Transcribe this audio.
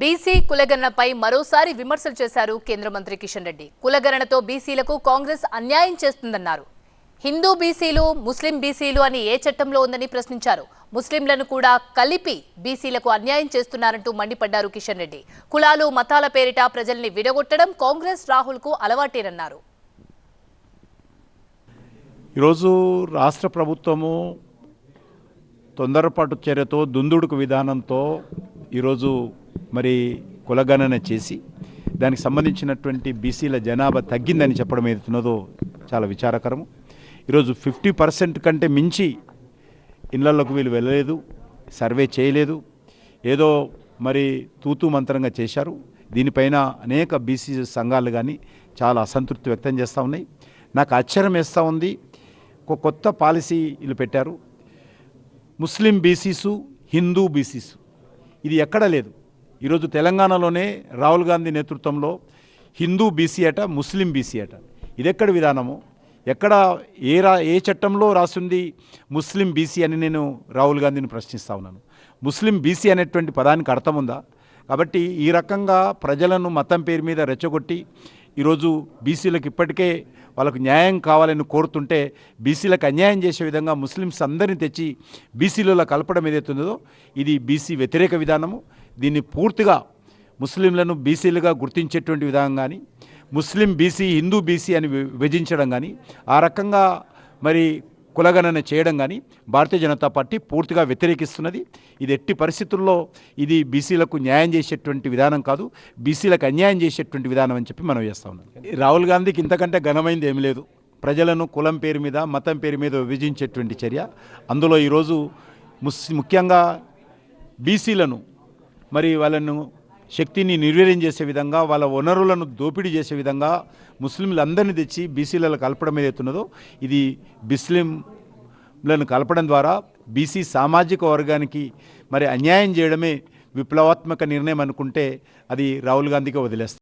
BC కులగణనపై మరోసారి విమర్శలు చేశారు కేంద్ర మంత్రి కిషన్ రెడ్డి. కులగణనతో బీసీలకు కాంగ్రెస్ అన్యాయం చేస్తుందన్నారు. హిందూ బీసీలు, ముస్లిం బీసీలు అని ఏ చట్టంలో ఉందని ప్రశ్నించారు. ముస్లింలను కూడా కలిపి బీసీలకు అన్యాయం చేస్తున్నారంటూ మండిపడ్డారు కిషన్ రెడ్డి. కులాలు, మతాల పేరిట ప్రజల్ని విడగొట్టడం కాంగ్రెస్, రాహుల్కు అలవాటేనన్నారు. ఈరోజు రాష్ట్ర ప్రభుత్వము తొందరపాటు చర్యతో, దుందుడుకు విధానంతో ఈరోజు మరి కులగణన చేసి దానికి సంబంధించినటువంటి బీసీల జనాభా తగ్గిందని చెప్పడం ఏదైతున్నదో చాలా విచారకరము. ఈరోజు 50% కంటే మించి ఇళ్లలోకి వీళ్ళు వెళ్ళలేదు, సర్వే చేయలేదు, ఏదో మరి తూతూ మంత్రంగా చేశారు. దీనిపైన అనేక బీసీ సంఘాలు కానీ చాలా అసంతృప్తి వ్యక్తం చేస్తూ ఉన్నాయి. నాకు ఆశ్చర్యం వేస్తూ ఉంది. ఒక కొత్త పాలసీ వీళ్ళు పెట్టారు, ముస్లిం బీసీసు, హిందూ బీసీసు. ఇది ఎక్కడ లేదు. ఈరోజు తెలంగాణలోనే రాహుల్ గాంధీ నేతృత్వంలో హిందూ బీసీ అట, ముస్లిం బీసీ అట. ఇదెక్కడ విధానము? ఎక్కడ ఏ చట్టంలో రాసింది ముస్లిం బీసీ అని నేను రాహుల్ గాంధీని ప్రశ్నిస్తూ ఉన్నాను. ముస్లిం బీసీ అనేటువంటి పదానికి అర్థం ఉందా? కాబట్టి ఈ రకంగా ప్రజలను మతం పేరు మీద రెచ్చగొట్టి ఈరోజు బీసీలకు ఇప్పటికే వాళ్ళకు న్యాయం కావాలని కోరుతుంటే బీసీలకు అన్యాయం చేసే విధంగా ముస్లిమ్స్ అందరినీ తెచ్చి బీసీలలో కలపడం ఏదైతుందో ఇది బీసీ వ్యతిరేక విధానము. దీన్ని పూర్తిగా ముస్లింలను బీసీలుగా గుర్తించేటువంటి విధానం కానీ, ముస్లిం బీసీ, హిందూ బీసీ అని విభజించడం కానీ, ఆ రకంగా మరి కులగణన చేయడం కానీ భారతీయ జనతా పార్టీ పూర్తిగా వ్యతిరేకిస్తున్నది. ఇది ఎట్టి పరిస్థితుల్లో ఇది బీసీలకు న్యాయం చేసేటువంటి విధానం కాదు, బీసీలకు అన్యాయం చేసేటువంటి విధానం అని చెప్పి మనం చేస్తూ ఉన్నాం. రాహుల్ గాంధీకి ఇంతకంటే ఘనమైంది ఏమీ లేదు. ప్రజలను కులం పేరు మీద, మతం పేరు మీద విభజించేటువంటి చర్య. అందులో ఈరోజు ముఖ్యంగా బీసీలను మరి వాళ్ళను శక్తిని నిర్వీర్యం చేసే విధంగా, వాళ్ళ వనరులను దోపిడీ చేసే విధంగా ముస్లింలందరినీ తెచ్చి బీసీలలో కలపడం ఏదైతున్నదో ఇది ముస్లింలను కలపడం ద్వారా బీసీ సామాజిక వర్గానికి మరి అన్యాయం చేయడమే విప్లవాత్మక నిర్ణయం అనుకుంటే అది రాహుల్ గాంధీకి వదిలేస్తుంది.